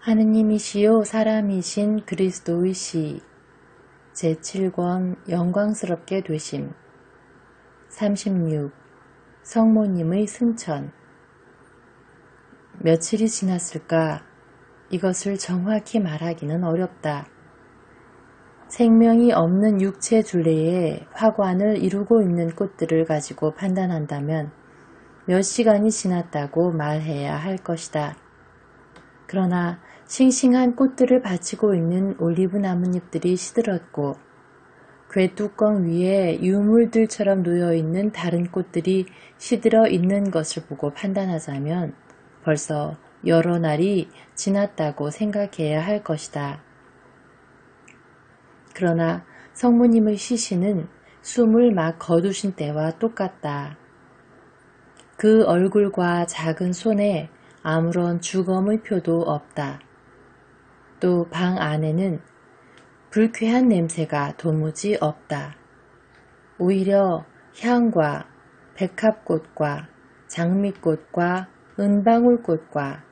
하느님이시요 사람이신 그리스도의 시 제7권 영광스럽게 되심 36. 성모님의 승천. 며칠이 지났을까? 이것을 정확히 말하기는 어렵다. 생명이 없는 육체 둘레에 화관을 이루고 있는 꽃들을 가지고 판단한다면 몇 시간이 지났다고 말해야 할 것이다. 그러나 싱싱한 꽃들을 받치고 있는 올리브 나뭇잎들이 시들었고 궤뚜껑 위에 유물들처럼 놓여있는 다른 꽃들이 시들어 있는 것을 보고 판단하자면 벌써 여러 날이 지났다고 생각해야 할 것이다. 그러나 성모님의 시신은 숨을 막 거두신 때와 똑같다. 그 얼굴과 작은 손에 아무런 주검의 표도 없다. 또 방 안에는 불쾌한 냄새가 도무지 없다. 오히려 향과 백합꽃과 장미꽃과 은방울꽃과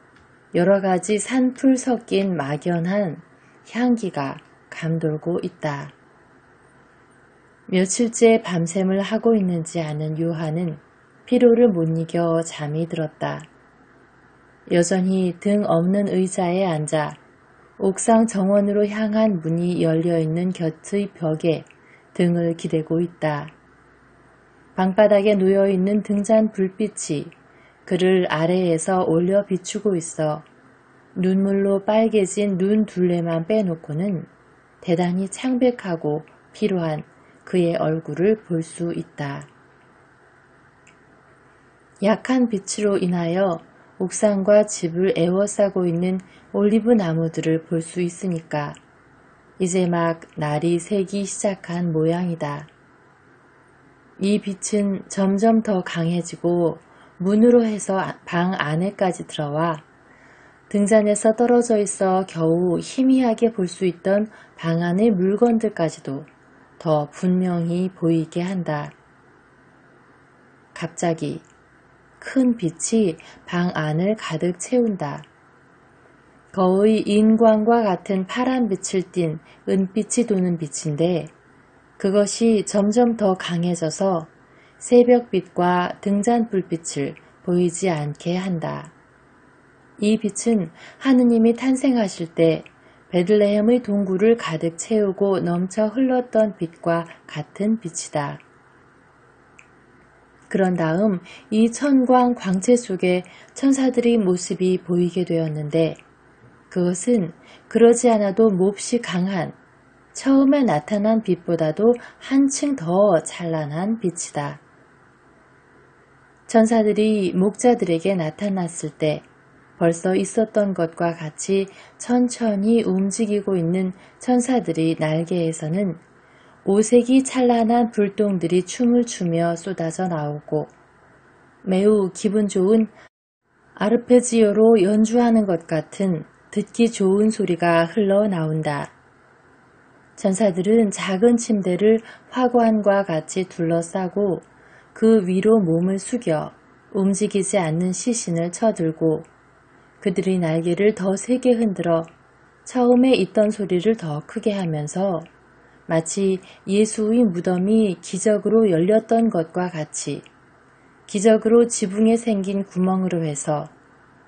여러 가지 산풀 섞인 막연한 향기가 감돌고 있다. 며칠째 밤샘을 하고 있는지 아는 요한은 피로를 못 이겨 잠이 들었다. 여전히 등 없는 의자에 앉아 옥상 정원으로 향한 문이 열려있는 곁의 벽에 등을 기대고 있다. 방바닥에 놓여있는 등잔 불빛이 그를 아래에서 올려 비추고 있어 눈물로 빨개진 눈 둘레만 빼놓고는 대단히 창백하고 피로한 그의 얼굴을 볼 수 있다. 약한 빛으로 인하여 옥상과 집을 에워싸고 있는 올리브 나무들을 볼 수 있으니까 이제 막 날이 새기 시작한 모양이다. 이 빛은 점점 더 강해지고 문으로 해서 방 안에까지 들어와 등잔에서 떨어져 있어 겨우 희미하게 볼 수 있던 방 안의 물건들까지도 더 분명히 보이게 한다. 갑자기 큰 빛이 방 안을 가득 채운다. 거의 인광과 같은 파란 빛을 띤 은빛이 도는 빛인데 그것이 점점 더 강해져서 새벽빛과 등잔 불빛을 보이지 않게 한다. 이 빛은 하느님이 탄생하실 때 베들레헴의 동굴을 가득 채우고 넘쳐 흘렀던 빛과 같은 빛이다. 그런 다음 이 천광 광채 속에 천사들의 모습이 보이게 되었는데 그것은 그러지 않아도 몹시 강한 처음에 나타난 빛보다도 한층 더 찬란한 빛이다. 천사들이 목자들에게 나타났을 때 벌써 있었던 것과 같이 천천히 움직이고 있는 천사들의 날개에서는 오색이 찬란한 불똥들이 춤을 추며 쏟아져 나오고 매우 기분 좋은 아르페지오로 연주하는 것 같은 듣기 좋은 소리가 흘러나온다. 천사들은 작은 침대를 화관과 같이 둘러싸고 그 위로 몸을 숙여 움직이지 않는 시신을 쳐들고 그들의 날개를 더 세게 흔들어 처음에 있던 소리를 더 크게 하면서 마치 예수의 무덤이 기적으로 열렸던 것과 같이 기적으로 지붕에 생긴 구멍으로 해서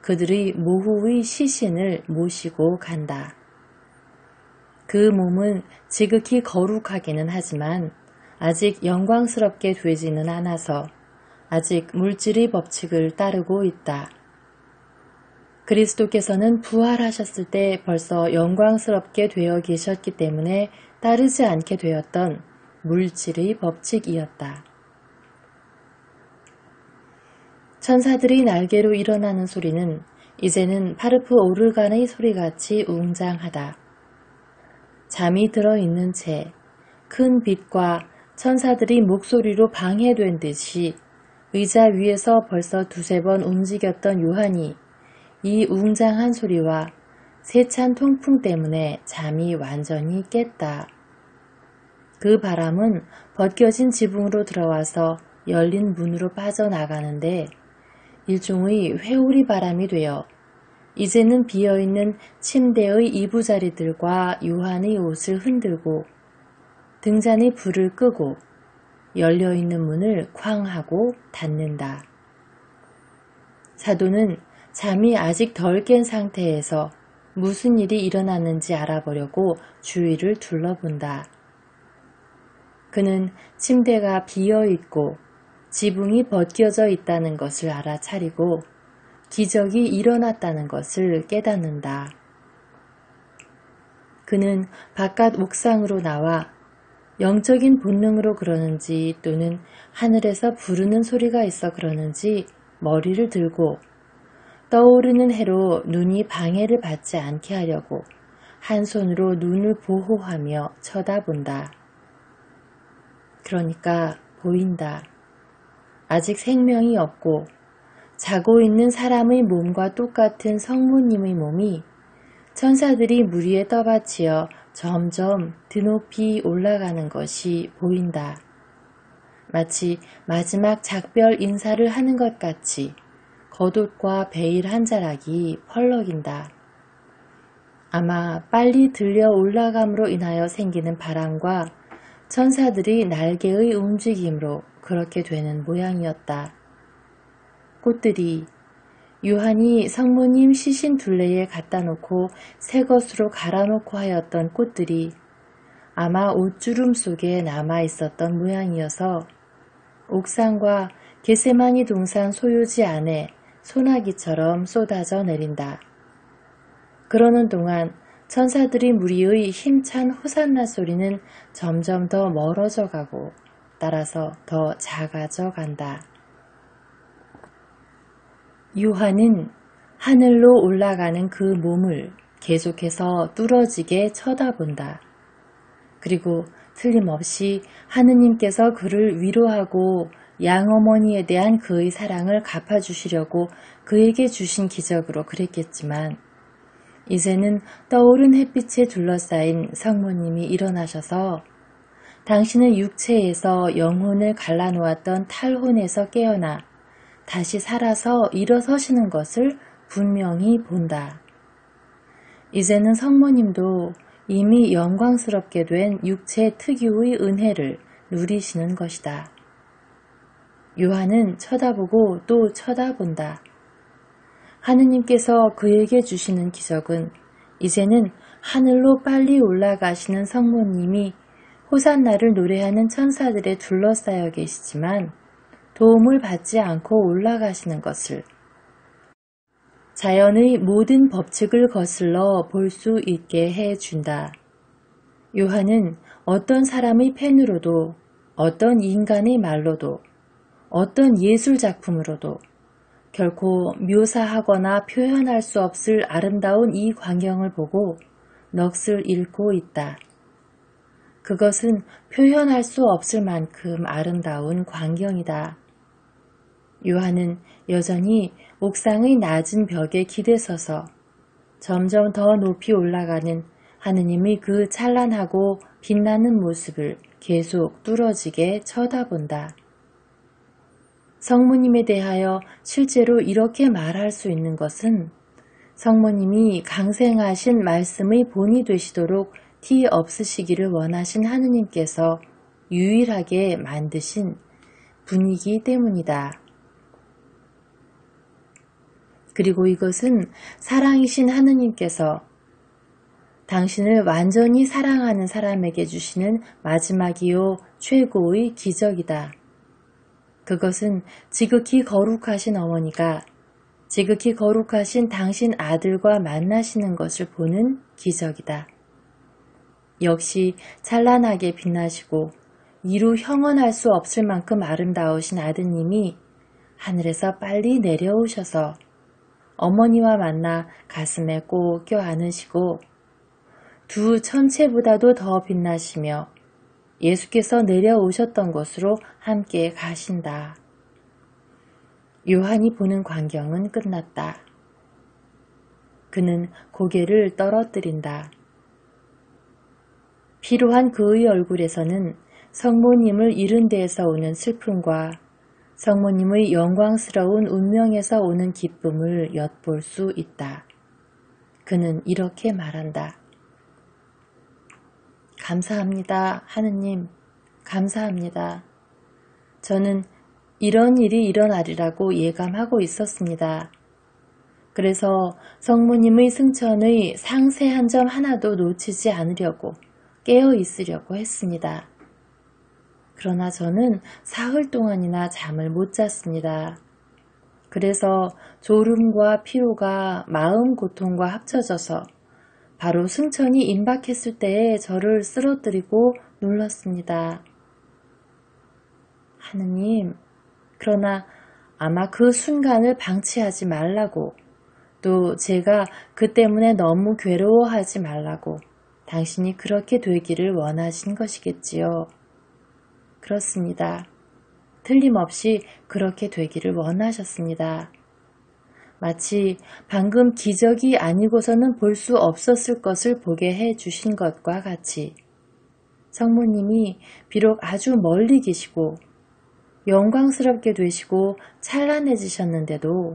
그들의 모후의 시신을 모시고 간다. 그 몸은 지극히 거룩하기는 하지만 아직 영광스럽게 되지는 않아서 아직 물질의 법칙을 따르고 있다. 그리스도께서는 부활하셨을 때 벌써 영광스럽게 되어 계셨기 때문에 따르지 않게 되었던 물질의 법칙이었다. 천사들이 날개로 일어나는 소리는 이제는 파르프 오르간의 소리같이 웅장하다. 잠이 들어있는 채 큰 빛과 천사들이 목소리로 방해된 듯이 의자 위에서 벌써 두세 번 움직였던 요한이 이 웅장한 소리와 세찬 통풍 때문에 잠이 완전히 깼다. 그 바람은 벗겨진 지붕으로 들어와서 열린 문으로 빠져나가는데 일종의 회오리 바람이 되어 이제는 비어있는 침대의 이부자리들과 요한의 옷을 흔들고 등잔의 불을 끄고 열려있는 문을 쾅 하고 닫는다. 사도는 잠이 아직 덜 깬 상태에서 무슨 일이 일어났는지 알아보려고 주위를 둘러본다. 그는 침대가 비어있고 지붕이 벗겨져 있다는 것을 알아차리고 기적이 일어났다는 것을 깨닫는다. 그는 바깥 옥상으로 나와 영적인 본능으로 그러는지 또는 하늘에서 부르는 소리가 있어 그러는지 머리를 들고 떠오르는 해로 눈이 방해를 받지 않게 하려고 한 손으로 눈을 보호하며 쳐다본다. 그러니까 보인다. 아직 생명이 없고 자고 있는 사람의 몸과 똑같은 성모님의 몸이 천사들이 물 위에 떠받치어 점점 드높이 올라가는 것이 보인다. 마치 마지막 작별 인사를 하는 것 같이 겉옷과 베일 한 자락이 펄럭인다. 아마 빨리 들려 올라감으로 인하여 생기는 바람과 천사들이 날개의 움직임으로 그렇게 되는 모양이었다. 꽃들이 요한이 성모님 시신 둘레에 갖다 놓고 새 것으로 갈아놓고 하였던 꽃들이 아마 옷주름 속에 남아 있었던 모양이어서 옥상과 겟세마니 동산 소유지 안에 소나기처럼 쏟아져 내린다. 그러는 동안 천사들이 무리의 힘찬 호산나 소리는 점점 더 멀어져 가고 따라서 더 작아져 간다. 요한은 하늘로 올라가는 그 몸을 계속해서 뚫어지게 쳐다본다. 그리고 틀림없이 하느님께서 그를 위로하고 양어머니에 대한 그의 사랑을 갚아주시려고 그에게 주신 기적으로 그랬겠지만 이제는 떠오른 햇빛에 둘러싸인 성모님이 일어나셔서 당신의 육체에서 영혼을 갈라놓았던 탈혼에서 깨어나 다시 살아서 일어서시는 것을 분명히 본다. 이제는 성모님도 이미 영광스럽게 된 육체 특유의 은혜를 누리시는 것이다. 요한은 쳐다보고 또 쳐다본다. 하느님께서 그에게 주시는 기적은 이제는 하늘로 빨리 올라가시는 성모님이 호산나를 노래하는 천사들에 둘러싸여 계시지만 도움을 받지 않고 올라가시는 것을 자연의 모든 법칙을 거슬러 볼 수 있게 해준다. 요한은 어떤 사람의 펜으로도 어떤 인간의 말로도 어떤 예술작품으로도 결코 묘사하거나 표현할 수 없을 아름다운 이 광경을 보고 넋을 잃고 있다. 그것은 표현할 수 없을 만큼 아름다운 광경이다. 요한은 여전히 옥상의 낮은 벽에 기대서서 점점 더 높이 올라가는 하느님의 그 찬란하고 빛나는 모습을 계속 뚫어지게 쳐다본다. 성모님에 대하여 실제로 이렇게 말할 수 있는 것은 성모님이 강생하신 말씀의 본이 되시도록 티 없으시기를 원하신 하느님께서 유일하게 만드신 분이기 때문이다. 그리고 이것은 사랑이신 하느님께서 당신을 완전히 사랑하는 사람에게 주시는 마지막이요 최고의 기적이다. 그것은 지극히 거룩하신 어머니가 지극히 거룩하신 당신 아들과 만나시는 것을 보는 기적이다. 역시 찬란하게 빛나시고 이루 형언할 수 없을 만큼 아름다우신 아드님이 하늘에서 빨리 내려오셔서 어머니와 만나 가슴에 꼭 껴안으시고 두 천체보다도 더 빛나시며 예수께서 내려오셨던 곳으로 함께 가신다. 요한이 보는 광경은 끝났다. 그는 고개를 떨어뜨린다. 피로한 그의 얼굴에서는 성모님을 잃은 데에서 오는 슬픔과 성모님의 영광스러운 운명에서 오는 기쁨을 엿볼 수 있다. 그는 이렇게 말한다. 감사합니다, 하느님. 감사합니다. 저는 이런 일이 일어나리라고 예감하고 있었습니다. 그래서 성모님의 승천의 상세한 점 하나도 놓치지 않으려고 깨어 있으려고 했습니다. 그러나 저는 사흘 동안이나 잠을 못 잤습니다. 그래서 졸음과 피로가 마음 고통과 합쳐져서 바로 승천이 임박했을 때에 저를 쓰러뜨리고 눌렀습니다. 하느님, 그러나 아마 그 순간을 방치하지 말라고, 또 제가 그 때문에 너무 괴로워하지 말라고 당신이 그렇게 되기를 원하신 것이겠지요. 그렇습니다. 틀림없이 그렇게 되기를 원하셨습니다. 마치 방금 기적이 아니고서는 볼 수 없었을 것을 보게 해 주신 것과 같이 성모님이 비록 아주 멀리 계시고 영광스럽게 되시고 찬란해지셨는데도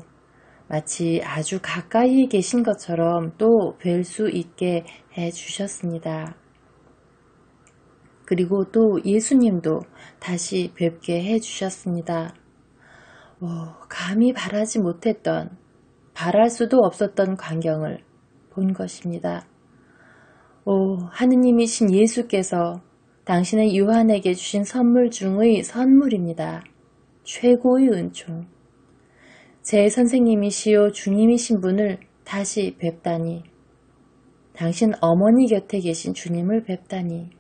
마치 아주 가까이 계신 것처럼 또 뵐 수 있게 해 주셨습니다. 그리고 또 예수님도 다시 뵙게 해 주셨습니다. 감히 바라지 못했던, 바랄 수도 없었던 광경을 본 것입니다. 하느님이신 예수께서 당신의 요한에게 주신 선물 중의 선물입니다. 최고의 은총. 제 선생님이시요 주님이신 분을 다시 뵙다니, 당신 어머니 곁에 계신 주님을 뵙다니,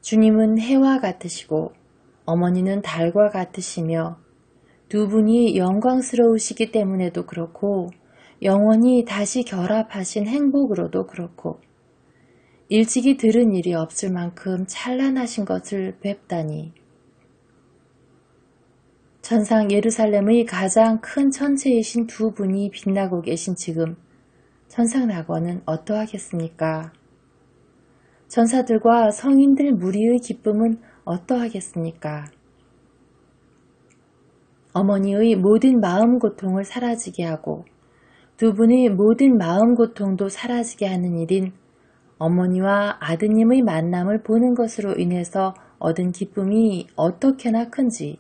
주님은 해와 같으시고 어머니는 달과 같으시며 두 분이 영광스러우시기 때문에도 그렇고 영원히 다시 결합하신 행복으로도 그렇고 일찍이 들은 일이 없을 만큼 찬란하신 것을 뵙다니, 천상 예루살렘의 가장 큰 천체이신 두 분이 빛나고 계신 지금 천상 낙원은 어떠하겠습니까? 천사들과 성인들 무리의 기쁨은 어떠하겠습니까? 어머니의 모든 마음 고통을 사라지게 하고 두 분의 모든 마음 고통도 사라지게 하는 일인 어머니와 아드님의 만남을 보는 것으로 인해서 얻은 기쁨이 어떻게나 큰지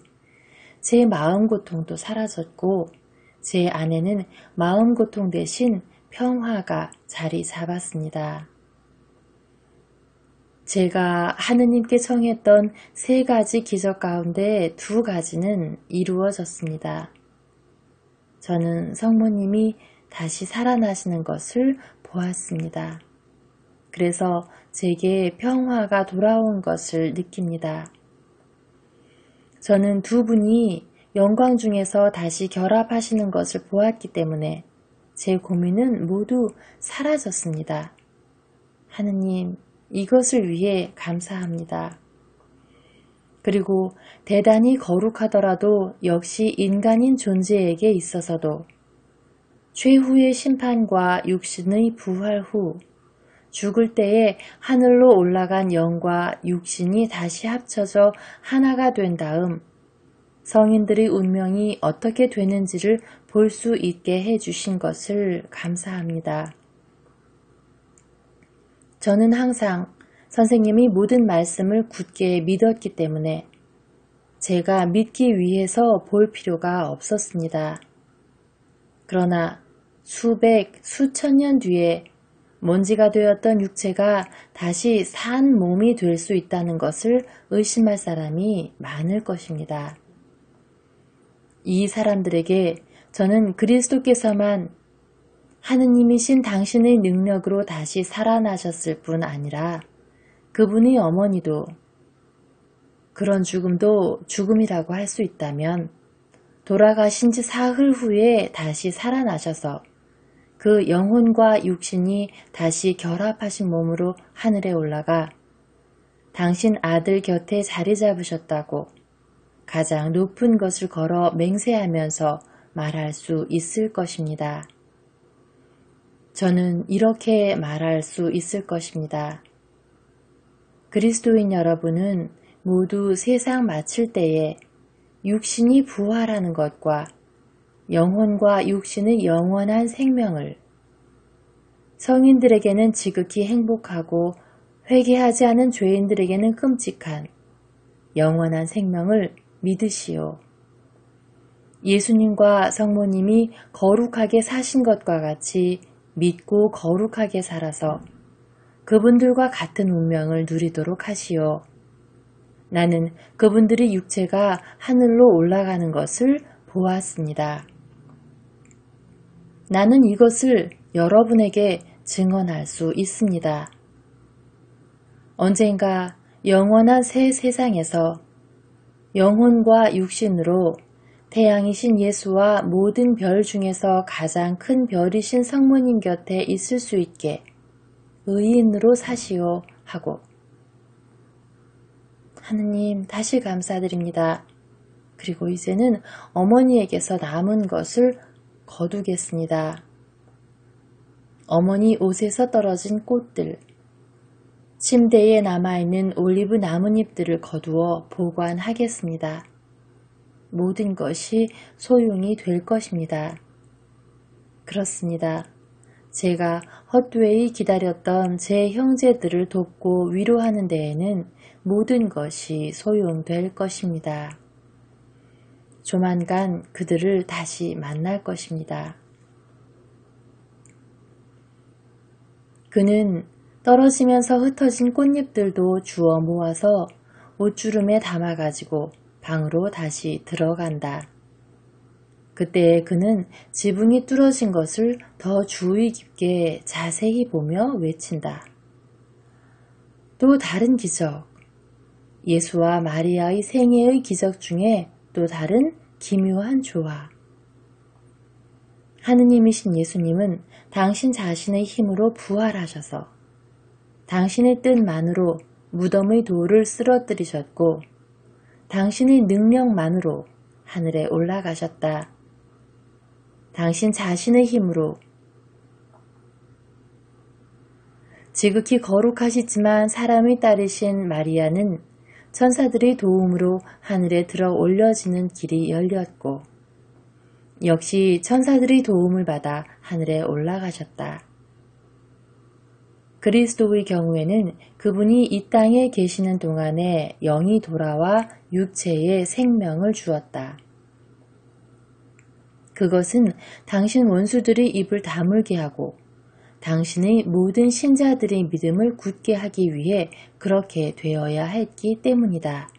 제 마음 고통도 사라졌고 제 안에는 마음 고통 대신 평화가 자리 잡았습니다. 제가 하느님께 청했던 3가지 기적 가운데 2가지는 이루어졌습니다. 저는 성모님이 다시 살아나시는 것을 보았습니다. 그래서 제게 평화가 돌아온 것을 느낍니다. 저는 두 분이 영광 중에서 다시 결합하시는 것을 보았기 때문에 제 고민은 모두 사라졌습니다. 하느님, 이것을 위해 감사합니다. 그리고 대단히 거룩하더라도 역시 인간인 존재에게 있어서도 최후의 심판과 육신의 부활 후 죽을 때에 하늘로 올라간 영과 육신이 다시 합쳐져 하나가 된 다음 성인들의 운명이 어떻게 되는지를 볼 수 있게 해주신 것을 감사합니다. 저는 항상 선생님이 모든 말씀을 굳게 믿었기 때문에 제가 믿기 위해서 볼 필요가 없었습니다. 그러나 수백, 수천 년 뒤에 먼지가 되었던 육체가 다시 산 몸이 될 수 있다는 것을 의심할 사람이 많을 것입니다. 이 사람들에게 저는 그리스도께서만 하느님이신 당신의 능력으로 다시 살아나셨을 뿐 아니라 그분의 어머니도 그런 죽음도 죽음이라고 할 수 있다면 돌아가신 지 사흘 후에 다시 살아나셔서 그 영혼과 육신이 다시 결합하신 몸으로 하늘에 올라가 당신 아들 곁에 자리 잡으셨다고 가장 높은 것을 걸어 맹세하면서 말할 수 있을 것입니다. 저는 이렇게 말할 수 있을 것입니다. 그리스도인 여러분은 모두 세상 마칠 때에 육신이 부활하는 것과 영혼과 육신의 영원한 생명을 성인들에게는 지극히 행복하고 회개하지 않은 죄인들에게는 끔찍한 영원한 생명을 믿으시오. 예수님과 성모님이 거룩하게 사신 것과 같이 믿고 거룩하게 살아서 그분들과 같은 운명을 누리도록 하시오. 나는 그분들의 육체가 하늘로 올라가는 것을 보았습니다. 나는 이것을 여러분에게 증언할 수 있습니다. 언젠가 영원한 새 세상에서 영혼과 육신으로 태양이신 예수와 모든 별 중에서 가장 큰 별이신 성모님 곁에 있을 수 있게 의인으로 사시오 하고, 하느님 다시 감사드립니다. 그리고 이제는 어머니에게서 남은 것을 거두겠습니다. 어머니 옷에서 떨어진 꽃들, 침대에 남아있는 올리브 나뭇잎들을 거두어 보관하겠습니다. 모든 것이 소용이 될 것입니다. 그렇습니다. 제가 헛되이 기다렸던 제 형제들을 돕고 위로하는 데에는 모든 것이 소용될 것입니다. 조만간 그들을 다시 만날 것입니다. 그는 떨어지면서 흩어진 꽃잎들도 주워 모아서 옷주름에 담아가지고 방으로 다시 들어간다. 그때 그는 지붕이 뚫어진 것을 더 주의 깊게 자세히 보며 외친다. 또 다른 기적, 예수와 마리아의 생애의 기적 중에 또 다른 기묘한 조화. 하느님이신 예수님은 당신 자신의 힘으로 부활하셔서 당신의 뜻만으로 무덤의 돌을 쓰러뜨리셨고 당신의 능력만으로 하늘에 올라가셨다. 당신 자신의 힘으로 지극히 거룩하시지만 사람의 딸이신 마리아는 천사들의 도움으로 하늘에 들어 올려지는 길이 열렸고 역시 천사들의 도움을 받아 하늘에 올라가셨다. 그리스도의 경우에는 그분이 이 땅에 계시는 동안에 영이 돌아와 육체에 생명을 주었다. 그것은 당신 원수들의 입을 다물게 하고 당신의 모든 신자들의 믿음을 굳게 하기 위해 그렇게 되어야 했기 때문이다.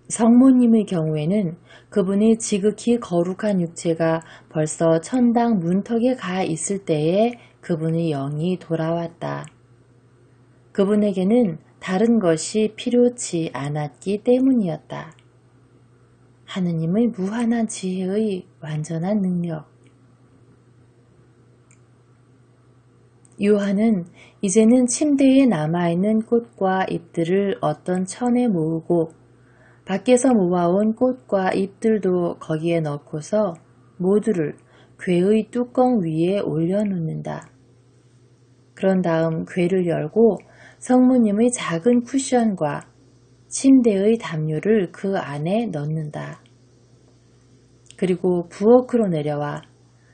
성모님의 경우에는 그분의 지극히 거룩한 육체가 벌써 천당 문턱에 가 있을 때에 그분의 영이 돌아왔다. 그분에게는 다른 것이 필요치 않았기 때문이었다. 하느님의 무한한 지혜의 완전한 능력. 요한은 이제는 침대에 남아있는 꽃과 잎들을 어떤 천에 모으고 밖에서 모아온 꽃과 잎들도 거기에 넣고서 모두를 궤의 뚜껑 위에 올려놓는다. 그런 다음 궤를 열고 성모님의 작은 쿠션과 침대의 담요를 그 안에 넣는다. 그리고 부엌으로 내려와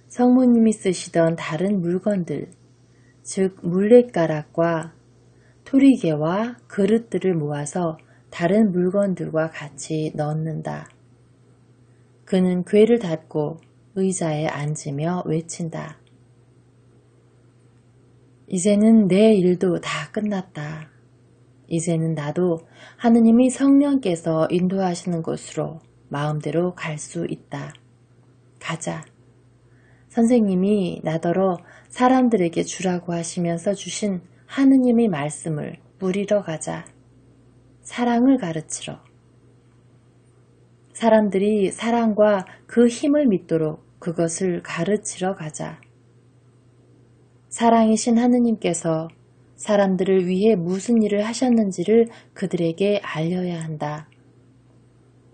성모님이 쓰시던 다른 물건들, 즉 물레가락과 토리개와 그릇들을 모아서 다른 물건들과 같이 넣는다. 그는 궤를 닫고 의자에 앉으며 외친다. 이제는 내 일도 다 끝났다. 이제는 나도 하느님이 성령께서 인도하시는 곳으로 마음대로 갈 수 있다. 가자. 선생님이 나더러 사람들에게 주라고 하시면서 주신 하느님의 말씀을 누리러 가자. 사랑을 가르치러. 사람들이 사랑과 그 힘을 믿도록 그것을 가르치러 가자. 사랑이신 하느님께서 사람들을 위해 무슨 일을 하셨는지를 그들에게 알려야 한다.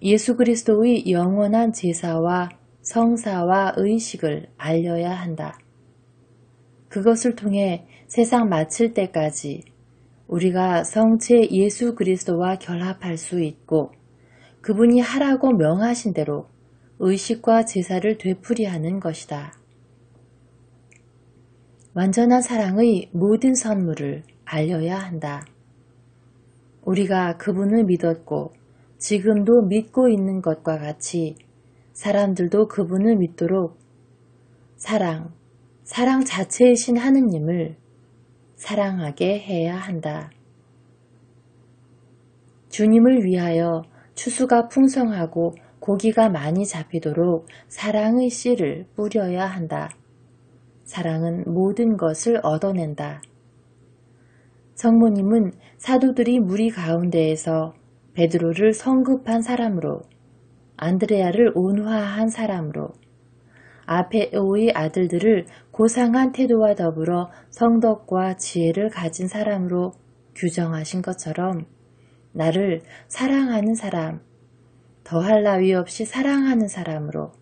예수 그리스도의 영원한 제사와 성사와 의식을 알려야 한다. 그것을 통해 세상 마칠 때까지 우리가 성체 예수 그리스도와 결합할 수 있고 그분이 하라고 명하신 대로 의식과 제사를 되풀이하는 것이다. 완전한 사랑의 모든 선물을 알려야 한다. 우리가 그분을 믿었고 지금도 믿고 있는 것과 같이 사람들도 그분을 믿도록 사랑 자체이신 하느님을 사랑하게 해야 한다. 주님을 위하여 추수가 풍성하고 고기가 많이 잡히도록 사랑의 씨를 뿌려야 한다. 사랑은 모든 것을 얻어낸다. 성모님은 사도들이 무리 가운데에서 베드로를 성급한 사람으로, 안드레아를 온화한 사람으로, 아페오의 아들들을 고상한 태도와 더불어 성덕과 지혜를 가진 사람으로 규정하신 것처럼 나를 사랑하는 사람, 더할 나위 없이 사랑하는 사람으로,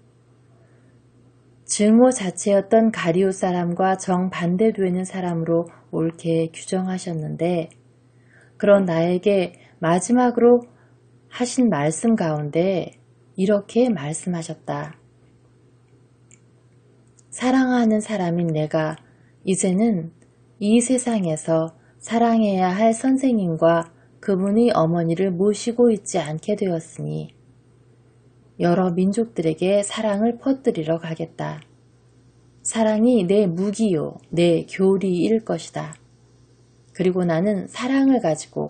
증오 자체였던 가리오 사람과 정반대되는 사람으로 옳게 규정하셨는데, 그런 나에게 마지막으로 하신 말씀 가운데 이렇게 말씀하셨다. 사랑하는 사람인 내가 이제는 이 세상에서 사랑해야 할 선생님과 그분의 어머니를 모시고 있지 않게 되었으니 여러 민족들에게 사랑을 퍼뜨리러 가겠다. 사랑이 내 무기요, 내 교리일 것이다. 그리고 나는 사랑을 가지고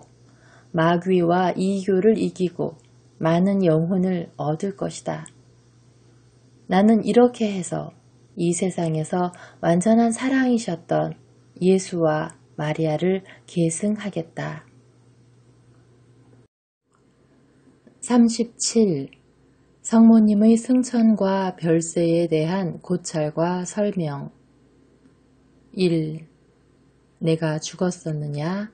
마귀와 이교를 이기고 많은 영혼을 얻을 것이다. 나는 이렇게 해서 이 세상에서 완전한 사랑이셨던 예수와 마리아를 계승하겠다. 37. 성모님의 승천과 별세에 대한 고찰과 설명. 1. 내가 죽었었느냐?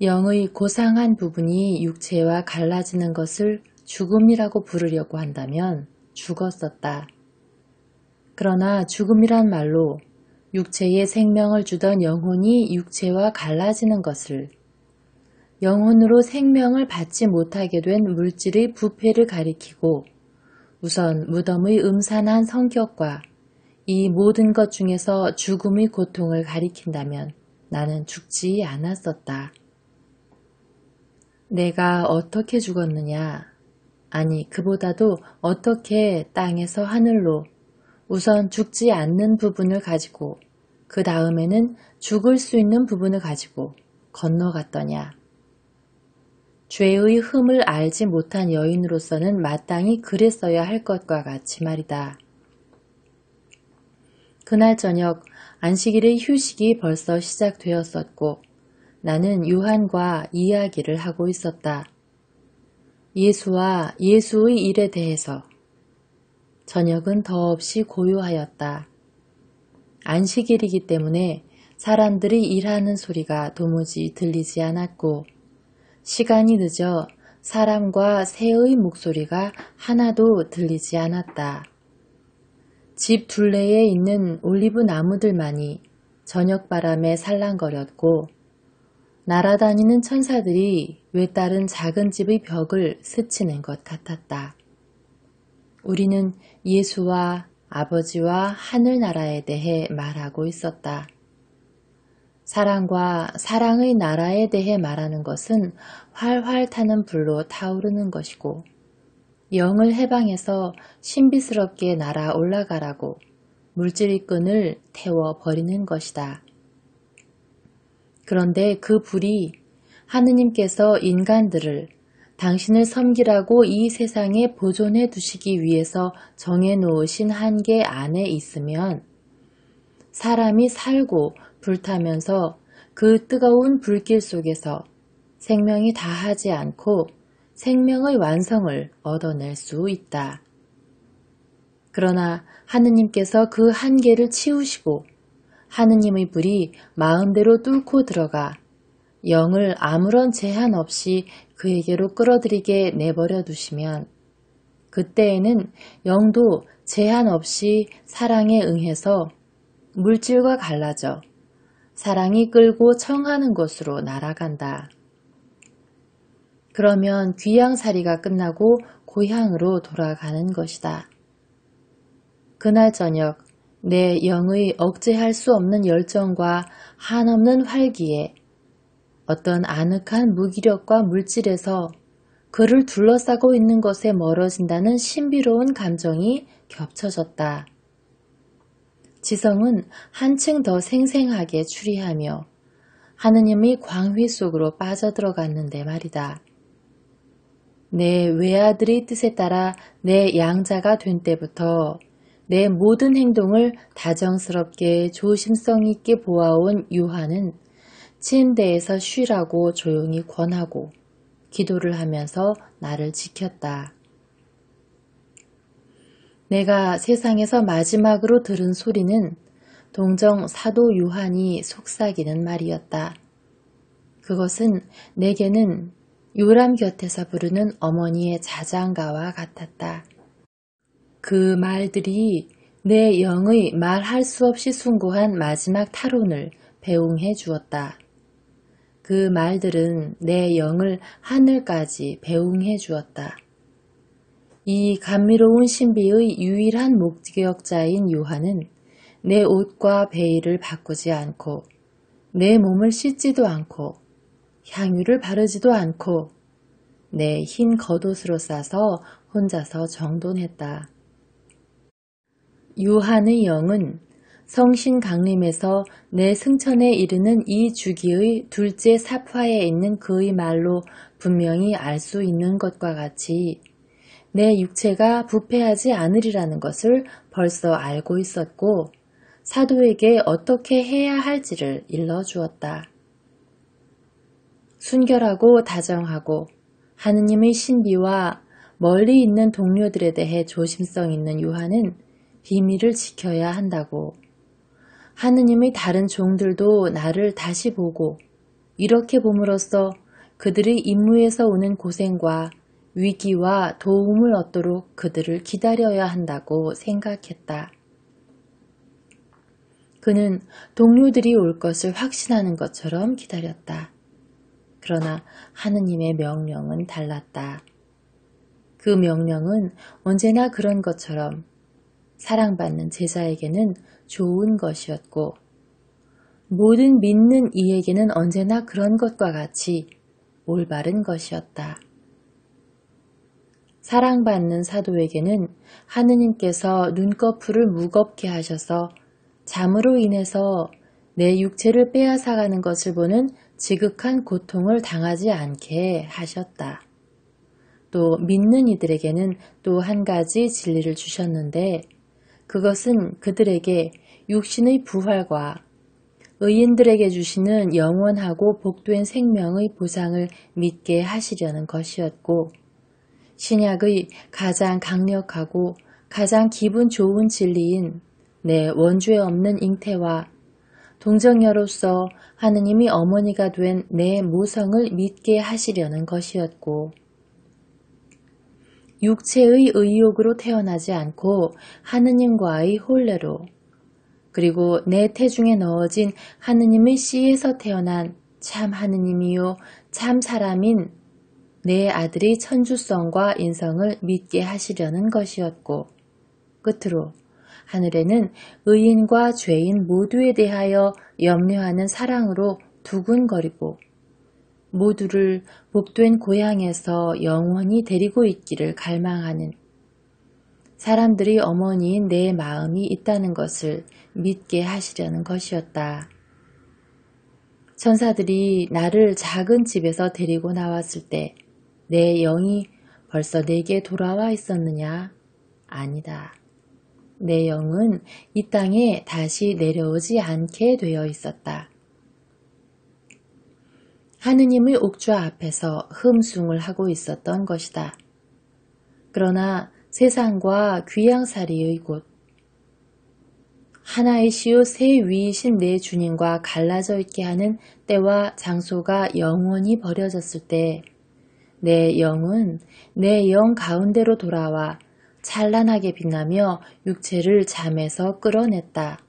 영의 고상한 부분이 육체와 갈라지는 것을 죽음이라고 부르려고 한다면 죽었었다. 그러나 죽음이란 말로 육체에 생명을 주던 영혼이 육체와 갈라지는 것을, 영혼으로 생명을 받지 못하게 된 물질의 부패를 가리키고 우선 무덤의 음산한 성격과 이 모든 것 중에서 죽음의 고통을 가리킨다면 나는 죽지 않았었다. 내가 어떻게 죽었느냐? 아니, 그보다도 어떻게 땅에서 하늘로 우선 죽지 않는 부분을 가지고 그 다음에는 죽을 수 있는 부분을 가지고 건너갔더냐? 죄의 흠을 알지 못한 여인으로서는 마땅히 그랬어야 할 것과 같이 말이다. 그날 저녁 안식일의 휴식이 벌써 시작되었었고 나는 요한과 이야기를 하고 있었다. 예수와 예수의 일에 대해서. 저녁은 더없이 고요하였다. 안식일이기 때문에 사람들이 일하는 소리가 도무지 들리지 않았고 시간이 늦어 사람과 새의 목소리가 하나도 들리지 않았다. 집 둘레에 있는 올리브 나무들만이 저녁바람에 살랑거렸고 날아다니는 천사들이 외따른 작은 집의 벽을 스치는 것 같았다. 우리는 예수와 아버지와 하늘나라에 대해 말하고 있었다. 사랑과 사랑의 나라에 대해 말하는 것은 활활 타는 불로 타오르는 것이고 영을 해방해서 신비스럽게 날아 올라가라고 물질의 끈을 태워버리는 것이다. 그런데 그 불이 하느님께서 인간들을 당신을 섬기라고 이 세상에 보존해 두시기 위해서 정해놓으신 한계 안에 있으면 사람이 살고 불타면서 그 뜨거운 불길 속에서 생명이 다하지 않고 생명의 완성을 얻어낼 수 있다. 그러나 하느님께서 그 한계를 치우시고 하느님의 불이 마음대로 뚫고 들어가 영을 아무런 제한 없이 그에게로 끌어들이게 내버려 두시면 그때에는 영도 제한 없이 사랑에 응해서 물질과 갈라져 사랑이 끌고 청하는 곳으로 날아간다. 그러면 귀양살이가 끝나고 고향으로 돌아가는 것이다. 그날 저녁 내 영의 억제할 수 없는 열정과 한없는 활기에 어떤 아늑한 무기력과 물질에서 그를 둘러싸고 있는 것에 멀어진다는 신비로운 감정이 겹쳐졌다. 지성은 한층 더 생생하게 추리하며 하느님의 광휘 속으로 빠져들어갔는데 말이다. 내 외아들의 뜻에 따라 내 양자가 된 때부터 내 모든 행동을 다정스럽게 조심성 있게 보아온 요한은 침대에서 쉬라고 조용히 권하고 기도를 하면서 나를 지켰다. 내가 세상에서 마지막으로 들은 소리는 동정 사도 요한이 속삭이는 말이었다. 그것은 내게는 요람 곁에서 부르는 어머니의 자장가와 같았다. 그 말들이 내 영의 말할 수 없이 숭고한 마지막 탈혼을 배웅해 주었다. 그 말들은 내 영을 하늘까지 배웅해 주었다. 이 감미로운 신비의 유일한 목격자인 요한은 내 옷과 베일을 바꾸지 않고 내 몸을 씻지도 않고 향유를 바르지도 않고 내 흰 겉옷으로 싸서 혼자서 정돈했다. 요한의 영은 성신 강림에서 내 승천에 이르는 이 주기의 둘째 삽화에 있는 그의 말로 분명히 알 수 있는 것과 같이 내 육체가 부패하지 않으리라는 것을 벌써 알고 있었고 사도에게 어떻게 해야 할지를 일러주었다. 순결하고 다정하고 하느님의 신비와 멀리 있는 동료들에 대해 조심성 있는 요한은 비밀을 지켜야 한다고. 하느님의 다른 종들도 나를 다시 보고 이렇게 봄으로써 그들의 임무에서 오는 고생과 위기와 도움을 얻도록 그들을 기다려야 한다고 생각했다. 그는 동료들이 올 것을 확신하는 것처럼 기다렸다. 그러나 하느님의 명령은 달랐다. 그 명령은 언제나 그런 것처럼 사랑받는 제자에게는 좋은 것이었고 모든 믿는 이에게는 언제나 그런 것과 같이 올바른 것이었다. 사랑받는 사도에게는 하느님께서 눈꺼풀을 무겁게 하셔서 잠으로 인해서 내 육체를 빼앗아가는 것을 보는 지극한 고통을 당하지 않게 하셨다. 또 믿는 이들에게는 또 한 가지 진리를 주셨는데 그것은 그들에게 육신의 부활과 의인들에게 주시는 영원하고 복된 생명의 보상을 믿게 하시려는 것이었고 신약의 가장 강력하고 가장 기분 좋은 진리인 내 원죄 없는 잉태와 동정녀로서 하느님이 어머니가 된 내 모성을 믿게 하시려는 것이었고 육체의 의욕으로 태어나지 않고 하느님과의 혼례로 그리고 내 태중에 넣어진 하느님의 씨에서 태어난 참 하느님이요 참 사람인 내 아들의 천주성과 인성을 믿게 하시려는 것이었고 끝으로 하늘에는 의인과 죄인 모두에 대하여 염려하는 사랑으로 두근거리고 모두를 복된 고향에서 영원히 데리고 있기를 갈망하는 사람들이 어머니인 내 마음이 있다는 것을 믿게 하시려는 것이었다. 천사들이 나를 작은 집에서 데리고 나왔을 때 내 영이 벌써 내게 돌아와 있었느냐? 아니다. 내 영은 이 땅에 다시 내려오지 않게 되어 있었다. 하느님의 옥좌 앞에서 흠숭을 하고 있었던 것이다. 그러나 세상과 귀양살이의 곳, 하나이시오 세 위이신 내 주님과 갈라져 있게 하는 때와 장소가 영원히 버려졌을 때 내 영은 내 영 가운데로 돌아와 찬란하게 빛나며 육체를 잠에서 끌어냈다.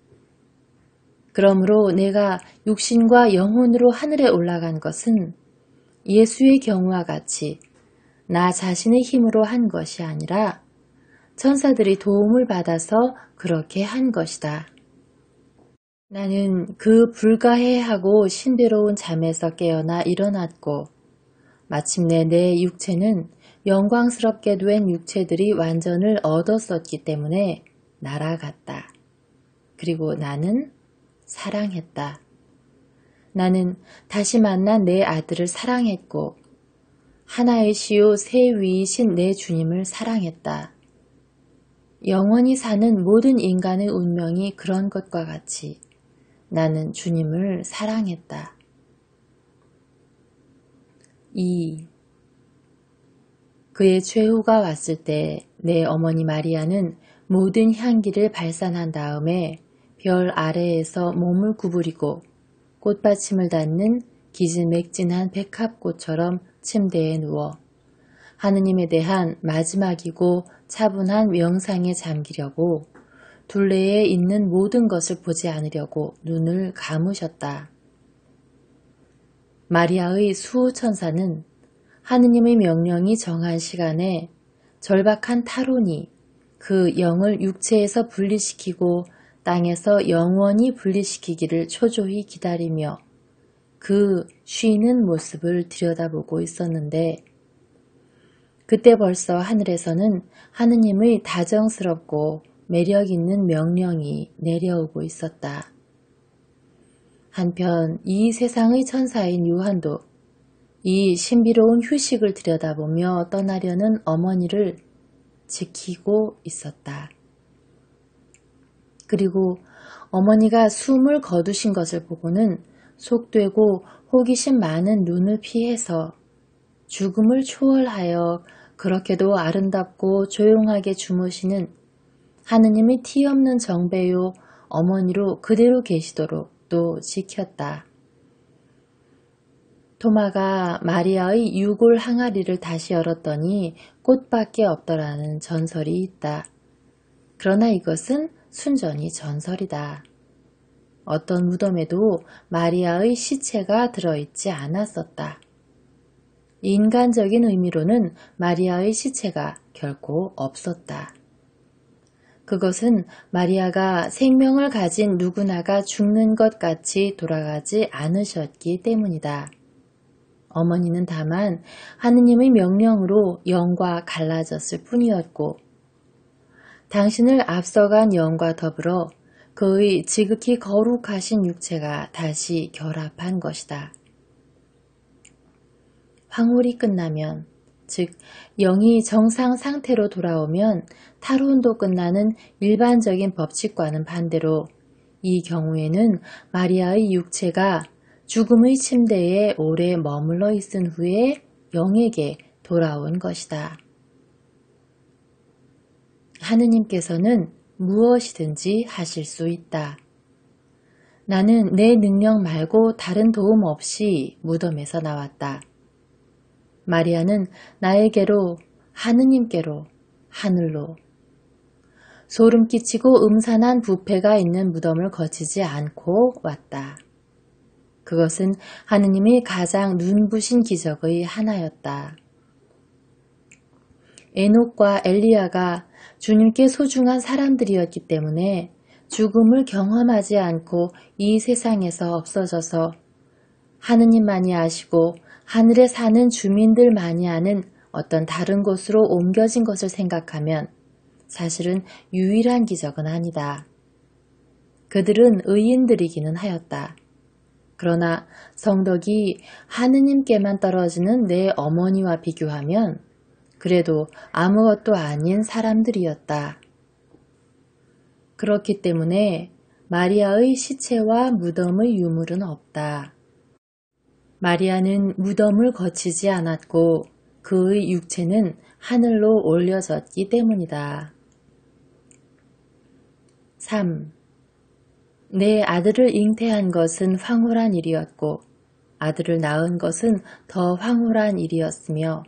그러므로 내가 육신과 영혼으로 하늘에 올라간 것은 예수의 경우와 같이 나 자신의 힘으로 한 것이 아니라 천사들이 도움을 받아서 그렇게 한 것이다. 나는 그 불가해하고 신비로운 잠에서 깨어나 일어났고 마침내 내 육체는 영광스럽게 된 육체들이 완전을 얻었었기 때문에 날아갔다. 그리고 나는 사랑했다. 나는 다시 만난 내 아들을 사랑했고 하나의 시요 세 위이신 내 주님을 사랑했다. 영원히 사는 모든 인간의 운명이 그런 것과 같이 나는 주님을 사랑했다. 2. 그의 최후가 왔을 때 내 어머니 마리아는 모든 향기를 발산한 다음에 별 아래에서 몸을 구부리고 꽃받침을 닿는 기진맥진한 백합꽃처럼 침대에 누워 하느님에 대한 마지막이고 차분한 명상에 잠기려고 둘레에 있는 모든 것을 보지 않으려고 눈을 감으셨다. 마리아의 수호천사는 하느님의 명령이 정한 시간에 절박한 타론이 그 영을 육체에서 분리시키고 땅에서 영원히 분리시키기를 초조히 기다리며 그 쉬는 모습을 들여다보고 있었는데 그때 벌써 하늘에서는 하느님의 다정스럽고 매력 있는 명령이 내려오고 있었다. 한편 이 세상의 천사인 요한도 이 신비로운 휴식을 들여다보며 떠나려는 어머니를 지키고 있었다. 그리고 어머니가 숨을 거두신 것을 보고는 속되고 호기심 많은 눈을 피해서 죽음을 초월하여 그렇게도 아름답고 조용하게 주무시는 하느님의 티없는 정배요 어머니로 그대로 계시도록 또 지켰다. 토마가 마리아의 유골 항아리를 다시 열었더니 꽃밖에 없더라는 전설이 있다. 그러나 이것은 순전히 전설이다. 어떤 무덤에도 마리아의 시체가 들어있지 않았었다. 인간적인 의미로는 마리아의 시체가 결코 없었다. 그것은 마리아가 생명을 가진 누구나가 죽는 것 같이 돌아가지 않으셨기 때문이다. 어머니는 다만 하느님의 명령으로 영과 갈라졌을 뿐이었고 당신을 앞서간 영과 더불어 그의 지극히 거룩하신 육체가 다시 결합한 것이다. 황홀이 끝나면, 즉 영이 정상 상태로 돌아오면 타론도 끝나는 일반적인 법칙과는 반대로 이 경우에는 마리아의 육체가 죽음의 침대에 오래 머물러 있은 후에 영에게 돌아온 것이다. 하느님께서는 무엇이든지 하실 수 있다. 나는 내 능력 말고 다른 도움 없이 무덤에서 나왔다. 마리아는 나에게로, 하느님께로, 하늘로 소름 끼치고 음산한 부패가 있는 무덤을 거치지 않고 왔다. 그것은 하느님이 가장 눈부신 기적의 하나였다. 에녹과 엘리야가 주님께 소중한 사람들이었기 때문에 죽음을 경험하지 않고 이 세상에서 없어져서 하느님만이 아시고 하늘에 사는 주민들만이 아는 어떤 다른 곳으로 옮겨진 것을 생각하면 사실은 유일한 기적은 아니다. 그들은 의인들이기는 하였다. 그러나 성덕이 하느님께만 떨어지는 내 어머니와 비교하면 그래도 아무것도 아닌 사람들이었다. 그렇기 때문에 마리아의 시체와 무덤의 유물은 없다. 마리아는 무덤을 거치지 않았고 그의 육체는 하늘로 올려졌기 때문이다. 3. 내 아들을 잉태한 것은 황홀한 일이었고 아들을 낳은 것은 더 황홀한 일이었으며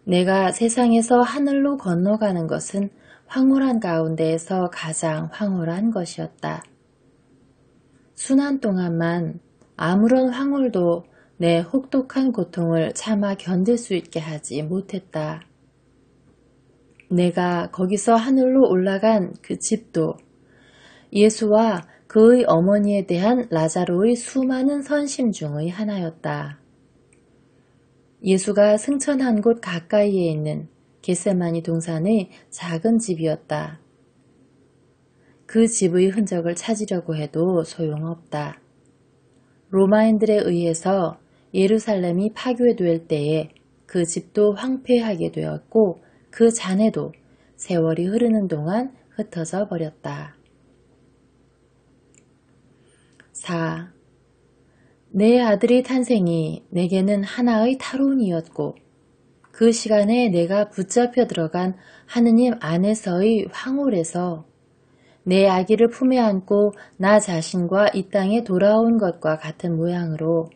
내가 세상에서 하늘로 건너가는 것은 황홀한 가운데에서 가장 황홀한 것이었다. 수난 동안만 아무런 황홀도 내 혹독한 고통을 참아 견딜 수 있게 하지 못했다. 내가 거기서 하늘로 올라간 그 집도 예수와 그의 어머니에 대한 라자로의 수많은 선심 중의 하나였다. 예수가 승천한 곳 가까이에 있는 겟세마니 동산의 작은 집이었다. 그 집의 흔적을 찾으려고 해도 소용없다. 로마인들에 의해서 예루살렘이 파괴될 때에 그 집도 황폐하게 되었고 그 잔해도 세월이 흐르는 동안 흩어져 버렸다. 4. 내 아들의 탄생이 내게는 하나의 탈원이었고 그 시간에 내가 붙잡혀 들어간 하느님 안에서의 황홀에서 내 아기를 품에 안고 나 자신과 이 땅에 돌아온 것과 같은 모양으로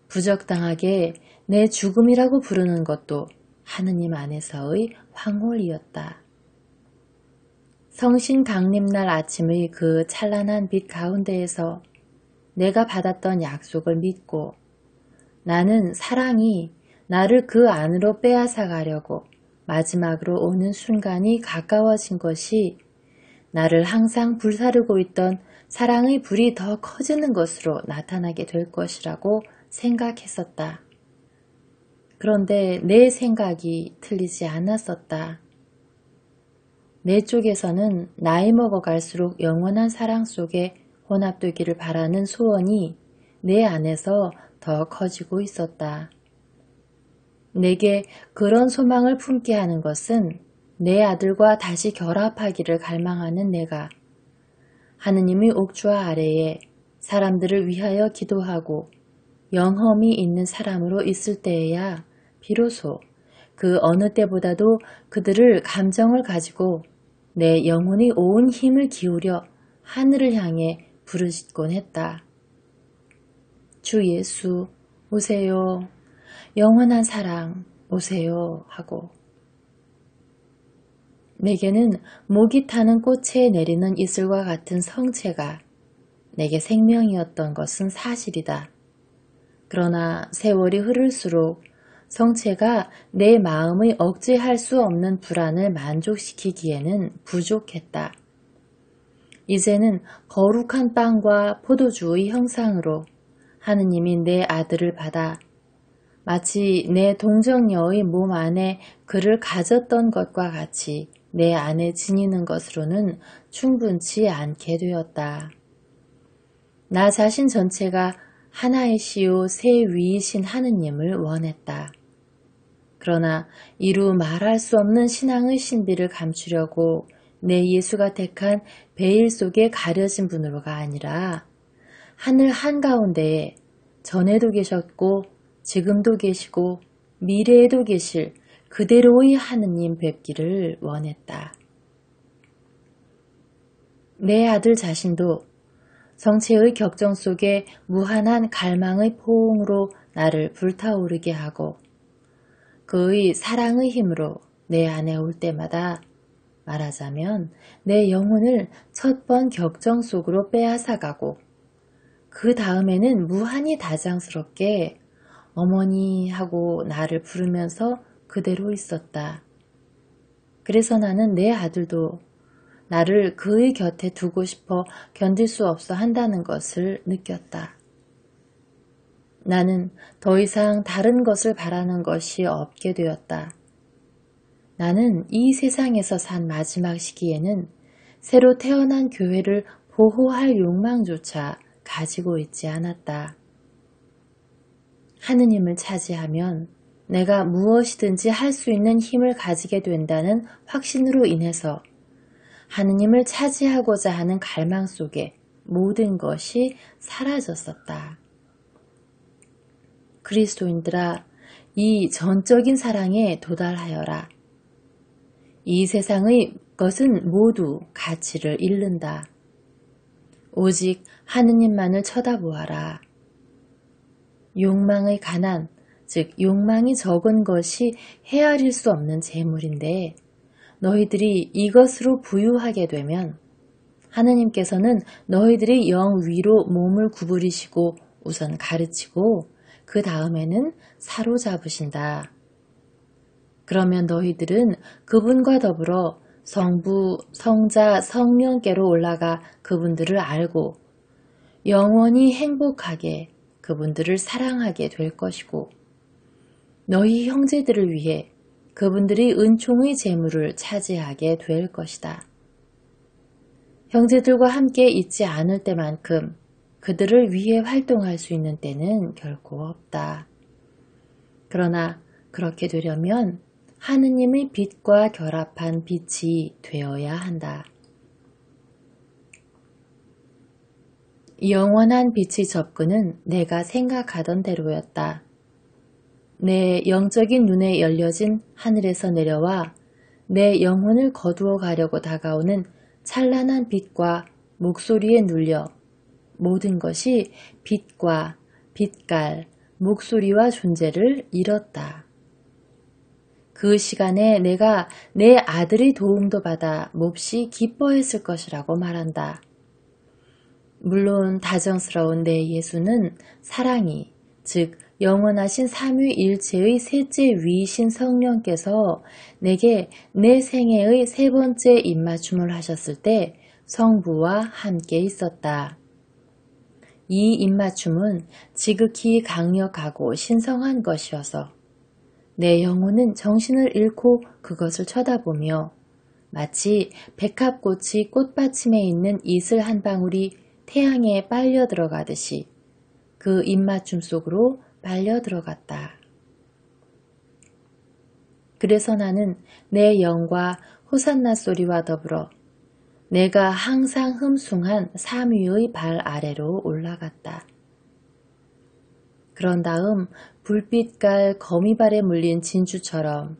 부적당하게 내 죽음이라고 부르는 것도 하느님 안에서의 황홀이었다. 성신 강림날 아침의 그 찬란한 빛 가운데에서 내가 받았던 약속을 믿고 나는 사랑이 나를 그 안으로 빼앗아 가려고 마지막으로 오는 순간이 가까워진 것이 나를 항상 불사르고 있던 사랑의 불이 더 커지는 것으로 나타나게 될 것이라고 생각했었다. 그런데 내 생각이 틀리지 않았었다. 내 쪽에서는 나이 먹어갈수록 영원한 사랑 속에 혼합되기를 바라는 소원이 내 안에서 더 커지고 있었다. 내게 그런 소망을 품게 하는 것은 내 아들과 다시 결합하기를 갈망하는 내가 하느님의 옥좌 아래에 사람들을 위하여 기도하고 영험이 있는 사람으로 있을 때에야 비로소 그 어느 때보다도 그들을 감정을 가지고 내 영혼의 온 힘을 기울여 하늘을 향해 부르짖곤 했다. 주 예수 오세요. 영원한 사랑 오세요 하고 내게는 목이 타는 꽃에 내리는 이슬과 같은 성체가 내게 생명이었던 것은 사실이다. 그러나 세월이 흐를수록 성체가 내 마음의 억제할 수 없는 불안을 만족시키기에는 부족했다. 이제는 거룩한 빵과 포도주의 형상으로 하느님이 내 아들을 받아 마치 내 동정녀의 몸 안에 그를 가졌던 것과 같이 내 안에 지니는 것으로는 충분치 않게 되었다. 나 자신 전체가 하나의 시요 세 위이신 하느님을 원했다. 그러나 이루 말할 수 없는 신앙의 신비를 감추려고 내 예수가 택한 베일 속에 가려진 분으로가 아니라 하늘 한가운데에 전에도 계셨고 지금도 계시고 미래에도 계실 그대로의 하느님 뵙기를 원했다. 내 아들 자신도 성체의 격정 속에 무한한 갈망의 포옹으로 나를 불타오르게 하고 그의 사랑의 힘으로 내 안에 올 때마다 말하자면 내 영혼을 첫 번 격정 속으로 빼앗아가고 그 다음에는 무한히 다장스럽게 어머니 하고 나를 부르면서 그대로 있었다. 그래서 나는 내 아들도 나를 그의 곁에 두고 싶어 견딜 수 없어 한다는 것을 느꼈다. 나는 더 이상 다른 것을 바라는 것이 없게 되었다. 나는 이 세상에서 산 마지막 시기에는 새로 태어난 교회를 보호할 욕망조차 가지고 있지 않았다. 하느님을 차지하면 내가 무엇이든지 할 수 있는 힘을 가지게 된다는 확신으로 인해서 하느님을 차지하고자 하는 갈망 속에 모든 것이 사라졌었다. 그리스도인들아, 이 전적인 사랑에 도달하여라. 이 세상의 것은 모두 가치를 잃는다. 오직 하느님만을 쳐다보아라. 욕망의 가난, 즉 욕망이 적은 것이 헤아릴 수 없는 재물인데 너희들이 이것으로 부유하게 되면 하느님께서는 너희들이 영 위로 몸을 구부리시고 우선 가르치고 그 다음에는 사로잡으신다. 그러면 너희들은 그분과 더불어 성부, 성자, 성령께로 올라가 그분들을 알고 영원히 행복하게 그분들을 사랑하게 될 것이고 너희 형제들을 위해 그분들이 은총의 재물을 차지하게 될 것이다. 형제들과 함께 있지 않을 때만큼 그들을 위해 활동할 수 있는 때는 결코 없다. 그러나 그렇게 되려면 하느님의 빛과 결합한 빛이 되어야 한다. 영원한 빛의 접근은 내가 생각하던 대로였다. 내 영적인 눈에 열려진 하늘에서 내려와 내 영혼을 거두어 가려고 다가오는 찬란한 빛과 목소리에 눌려 모든 것이 빛과 빛깔, 목소리와 존재를 잃었다. 그 시간에 내가 내 아들의 도움도 받아 몹시 기뻐했을 것이라고 말한다. 물론 다정스러운 내 예수는 사랑이, 즉 영원하신 삼위일체의 셋째 위이신 성령께서 내게 내 생애의 세 번째 입맞춤을 하셨을 때 성부와 함께 있었다. 이 입맞춤은 지극히 강력하고 신성한 것이어서 내 영혼은 정신을 잃고 그것을 쳐다보며 마치 백합꽃이 꽃받침에 있는 이슬 한 방울이 태양에 빨려 들어가듯이 그 입맞춤 속으로 빨려 들어갔다. 그래서 나는 내 영과 호산나 소리와 더불어 내가 항상 흠숭한 삼위의 발 아래로 올라갔다. 그런 다음 불빛깔 거미발에 물린 진주처럼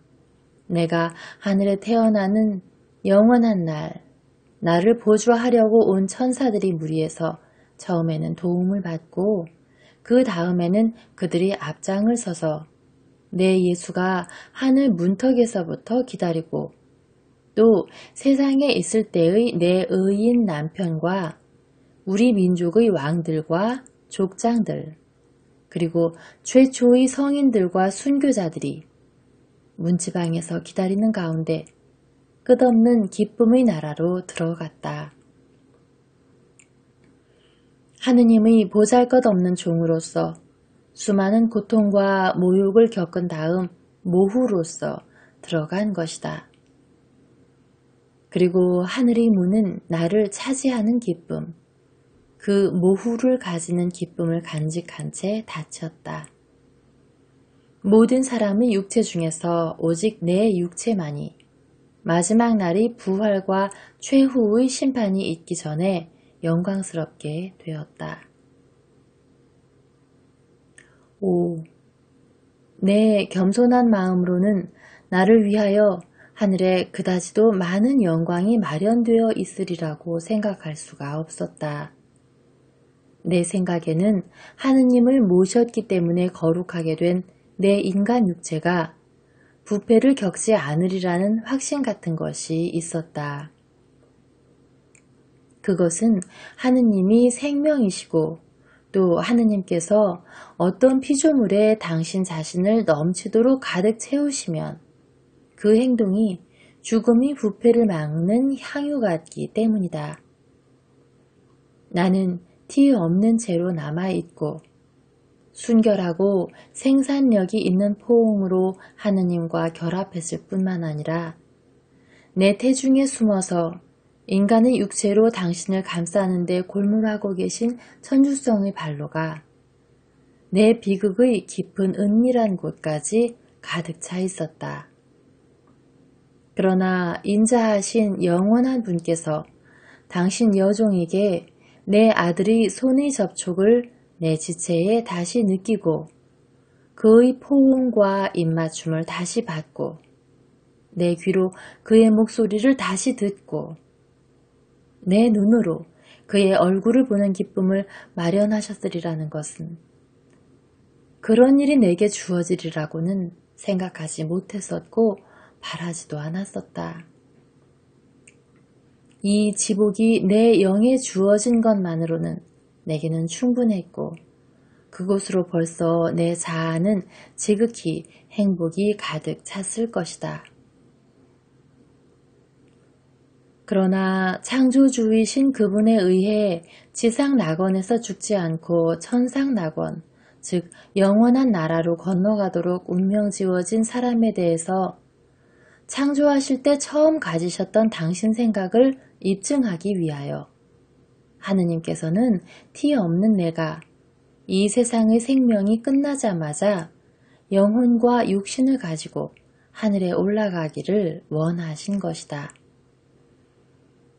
내가 하늘에 태어나는 영원한 날, 나를 보조하려고 온 천사들이 무리해서 처음에는 도움을 받고 그 다음에는 그들이 앞장을 서서 내 예수가 하늘 문턱에서부터 기다리고 또 세상에 있을 때의 내 의인 남편과 우리 민족의 왕들과 족장들 그리고 최초의 성인들과 순교자들이 문지방에서 기다리는 가운데 끝없는 기쁨의 나라로 들어갔다. 하느님의 보잘것없는 종으로서 수많은 고통과 모욕을 겪은 다음 모후로서 들어간 것이다. 그리고 하늘의 문은 나를 차지하는 기쁨, 그 모후를 가지는 기쁨을 간직한 채 닫혔다. 모든 사람의 육체 중에서 오직 내 육체만이 마지막 날이 부활과 최후의 심판이 있기 전에 영광스럽게 되었다. 오, 내 겸손한 마음으로는 나를 위하여 하늘에 그다지도 많은 영광이 마련되어 있으리라고 생각할 수가 없었다. 내 생각에는 하느님을 모셨기 때문에 거룩하게 된 내 인간 육체가 부패를 겪지 않으리라는 확신 같은 것이 있었다. 그것은 하느님이 생명이시고 또 하느님께서 어떤 피조물에 당신 자신을 넘치도록 가득 채우시면 그 행동이 죽음이 부패를 막는 향유 같기 때문이다. 나는 티 없는 채로 남아있고 순결하고 생산력이 있는 포옹으로 하느님과 결합했을 뿐만 아니라 내 태중에 숨어서 인간의 육체로 당신을 감싸는 데 골몰하고 계신 천주성의 발로가 내 비극의 깊은 은밀한 곳까지 가득 차 있었다. 그러나 인자하신 영원한 분께서 당신 여종에게 내 아들의 손의 접촉을 내 지체에 다시 느끼고 그의 포옹과 입맞춤을 다시 받고 내 귀로 그의 목소리를 다시 듣고 내 눈으로 그의 얼굴을 보는 기쁨을 마련하셨으리라는 것은 그런 일이 내게 주어지리라고는 생각하지 못했었고 바라지도 않았었다. 이 지복이 내 영에 주어진 것만으로는 내게는 충분했고 그곳으로 벌써 내 자아는 지극히 행복이 가득 찼을 것이다. 그러나 창조주이신 그분에 의해 지상 낙원에서 죽지 않고 천상 낙원, 즉 영원한 나라로 건너가도록 운명 지어진 사람에 대해서 창조하실 때 처음 가지셨던 당신 생각을 입증하기 위하여 하느님께서는 티 없는 내가 이 세상의 생명이 끝나자마자 영혼과 육신을 가지고 하늘에 올라가기를 원하신 것이다.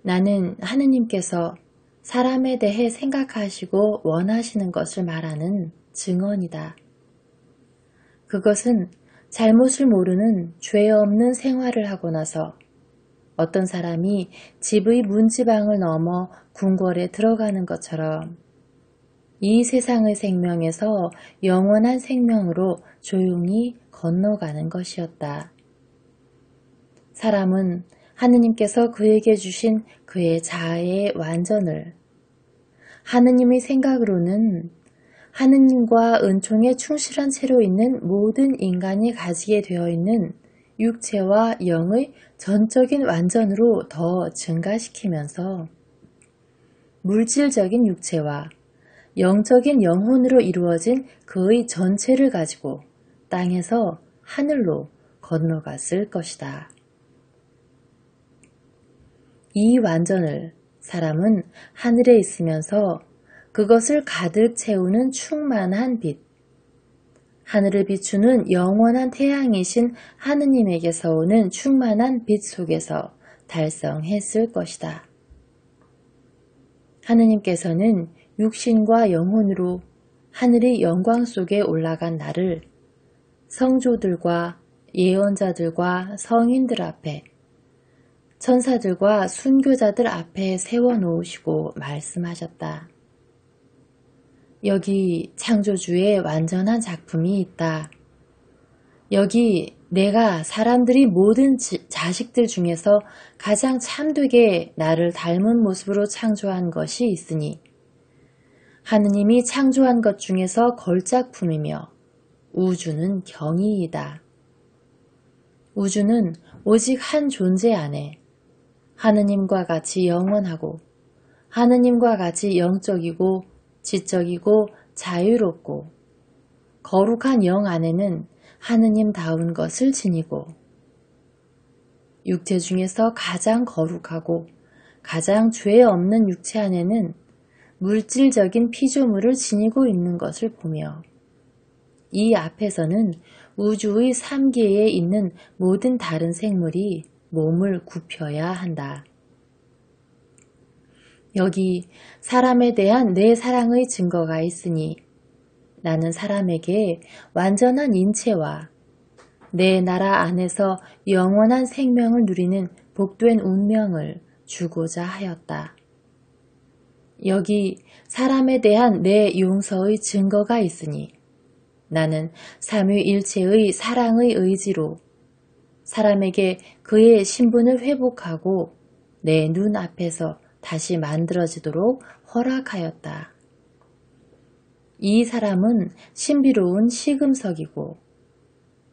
나는 하느님께서 사람에 대해 생각하시고 원하시는 것을 말하는 증언이다. 그것은 잘못을 모르는 죄 없는 생활을 하고 나서 어떤 사람이 집의 문지방을 넘어 궁궐에 들어가는 것처럼 이 세상의 생명에서 영원한 생명으로 조용히 건너가는 것이었다. 사람은 하느님께서 그에게 주신 그의 자아의 완전을 하느님의 생각으로는 하느님과 은총에 충실한 채로 있는 모든 인간이 가지게 되어 있는 육체와 영의 전적인 완전으로 더 증가시키면서 물질적인 육체와 영적인 영혼으로 이루어진 그의 전체를 가지고 땅에서 하늘로 건너갔을 것이다. 이 완전을 사람은 하늘에 있으면서 그것을 가득 채우는 충만한 빛, 하늘을 비추는 영원한 태양이신 하느님에게서 오는 충만한 빛 속에서 달성했을 것이다. 하느님께서는 육신과 영혼으로 하늘의 영광 속에 올라간 나를 성조들과 예언자들과 성인들 앞에 천사들과 순교자들 앞에 세워놓으시고 말씀하셨다. 여기 창조주의 완전한 작품이 있다. 여기 내가 사람들이 모든 자식들 중에서 가장 참되게 나를 닮은 모습으로 창조한 것이 있으니 하느님이 창조한 것 중에서 걸작품이며 우주는 경이이다. 우주는 오직 한 존재 안에 하느님과 같이 영원하고 하느님과 같이 영적이고 지적이고 자유롭고 거룩한 영 안에는 하느님다운 것을 지니고 육체 중에서 가장 거룩하고 가장 죄 없는 육체 안에는 물질적인 피조물을 지니고 있는 것을 보며 이 앞에서는 우주의 3계에 있는 모든 다른 생물이 몸을 굽혀야 한다. 여기 사람에 대한 내 사랑의 증거가 있으니 나는 사람에게 완전한 인체와 내 나라 안에서 영원한 생명을 누리는 복된 운명을 주고자 하였다. 여기 사람에 대한 내 용서의 증거가 있으니 나는 삼위일체의 사랑의 의지로 사람에게 그의 신분을 회복하고 내 눈앞에서 다시 만들어지도록 허락하였다. 이 사람은 신비로운 시금석이고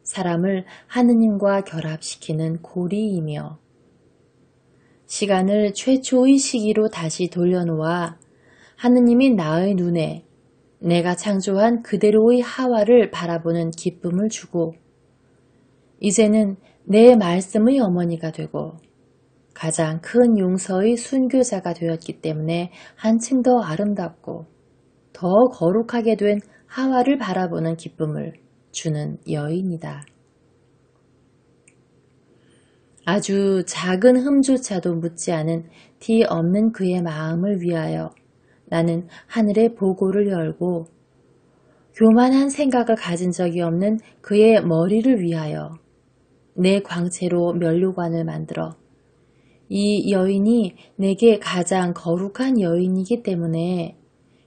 사람을 하느님과 결합시키는 고리이며 시간을 최초의 시기로 다시 돌려놓아 하느님이 나의 눈에 내가 창조한 그대로의 하와를 바라보는 기쁨을 주고 이제는 내 말씀의 어머니가 되고 가장 큰 용서의 순교자가 되었기 때문에 한층 더 아름답고 더 거룩하게 된 하와를 바라보는 기쁨을 주는 여인이다. 아주 작은 흠조차도 묻지 않은 티 없는 그의 마음을 위하여 나는 하늘의 보고를 열고 교만한 생각을 가진 적이 없는 그의 머리를 위하여 내 광채로 면류관을 만들어 이 여인이 내게 가장 거룩한 여인이기 때문에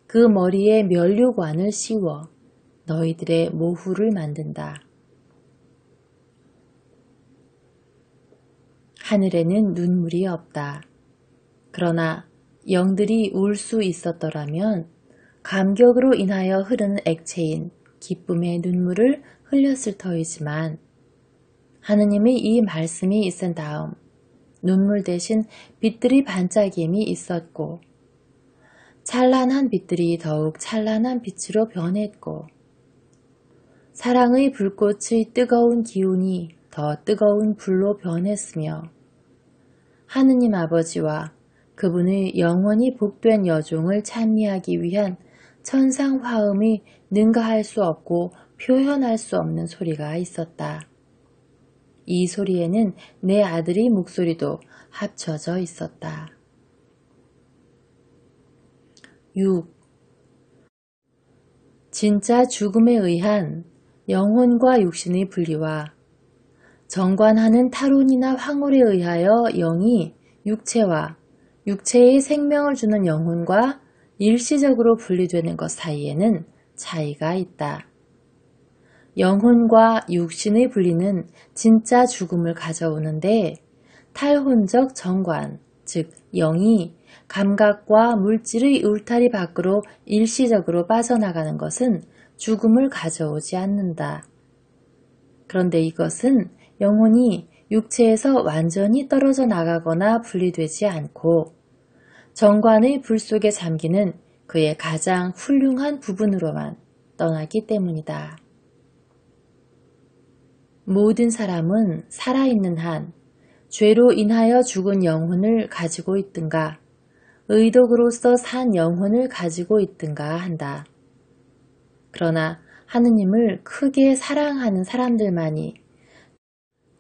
그 머리에 면류관을 씌워 너희들의 모후를 만든다. 하늘에는 눈물이 없다. 그러나 영들이 울 수 있었더라면 감격으로 인하여 흐르는 액체인 기쁨의 눈물을 흘렸을 터이지만 하느님의 이 말씀이 있은 다음 눈물 대신 빛들이 반짝임이 있었고 찬란한 빛들이 더욱 찬란한 빛으로 변했고 사랑의 불꽃의 뜨거운 기운이 더 뜨거운 불로 변했으며 하느님 아버지와 그분의 영원히 복된 여종을 찬미하기 위한 천상 화음이 능가할 수 없고 표현할 수 없는 소리가 있었다. 이 소리에는 내 아들의 목소리도 합쳐져 있었다. 6. 진짜 죽음에 의한 영혼과 육신의 분리와 정관하는 타론이나 황홀에 의하여 영이 육체와 육체의 생명을 주는 영혼과 일시적으로 분리되는 것 사이에는 차이가 있다. 영혼과 육신의 분리는 진짜 죽음을 가져오는데 탈혼적 정관, 즉 영이 감각과 물질의 울타리 밖으로 일시적으로 빠져나가는 것은 죽음을 가져오지 않는다. 그런데 이것은 영혼이 육체에서 완전히 떨어져 나가거나 분리되지 않고 정관의 불 속에 잠기는 그의 가장 훌륭한 부분으로만 떠나기 때문이다. 모든 사람은 살아있는 한 죄로 인하여 죽은 영혼을 가지고 있든가 의독으로서 산 영혼을 가지고 있든가 한다. 그러나 하느님을 크게 사랑하는 사람들만이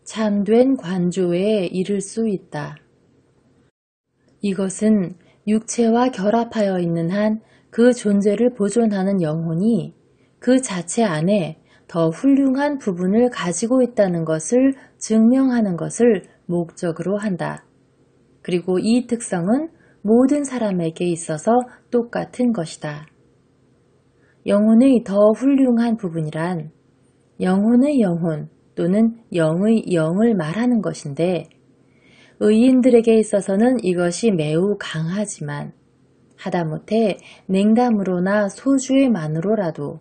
참된 관조에 이를 수 있다. 이것은 육체와 결합하여 있는 한 그 존재를 보존하는 영혼이 그 자체 안에 더 훌륭한 부분을 가지고 있다는 것을 증명하는 것을 목적으로 한다. 그리고 이 특성은 모든 사람에게 있어서 똑같은 것이다. 영혼의 더 훌륭한 부분이란 영혼의 영혼 또는 영의 영을 말하는 것인데 의인들에게 있어서는 이것이 매우 강하지만 하다못해 냉담으로나 소주의만으로라도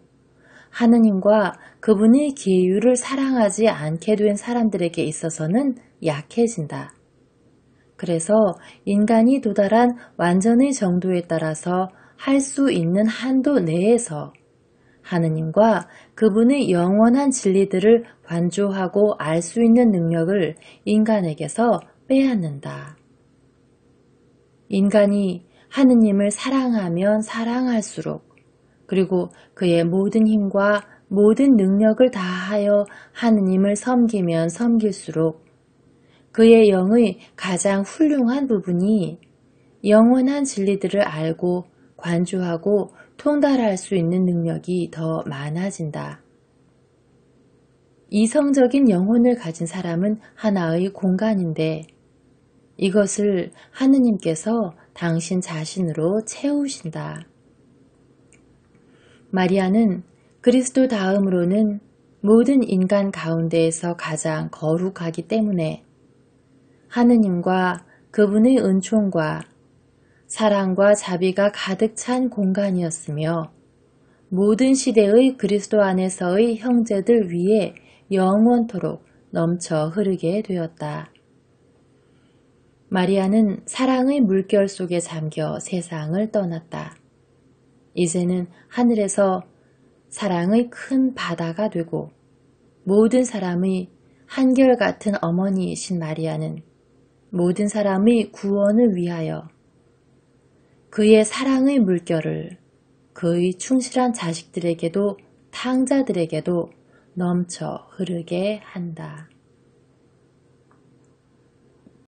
하느님과 그분의 계율을 사랑하지 않게 된 사람들에게 있어서는 약해진다. 그래서 인간이 도달한 완전의 정도에 따라서 할 수 있는 한도 내에서 하느님과 그분의 영원한 진리들을 관조하고 알 수 있는 능력을 인간에게서 빼앗는다. 인간이 하느님을 사랑하면 사랑할수록 그리고 그의 모든 힘과 모든 능력을 다하여 하느님을 섬기면 섬길수록 그의 영의 가장 훌륭한 부분이 영원한 진리들을 알고 관조하고 통달할 수 있는 능력이 더 많아진다. 이성적인 영혼을 가진 사람은 하나의 공간인데 이것을 하느님께서 당신 자신으로 채우신다. 마리아는 그리스도 다음으로는 모든 인간 가운데에서 가장 거룩하기 때문에 하느님과 그분의 은총과 사랑과 자비가 가득 찬 공간이었으며 모든 시대의 그리스도 안에서의 형제들 위에 영원토록 넘쳐 흐르게 되었다. 마리아는 사랑의 물결 속에 잠겨 세상을 떠났다. 이제는 하늘에서 사랑의 큰 바다가 되고 모든 사람의 한결같은 어머니이신 마리아는 모든 사람의 구원을 위하여 그의 사랑의 물결을 그의 충실한 자식들에게도 탕자들에게도 넘쳐 흐르게 한다.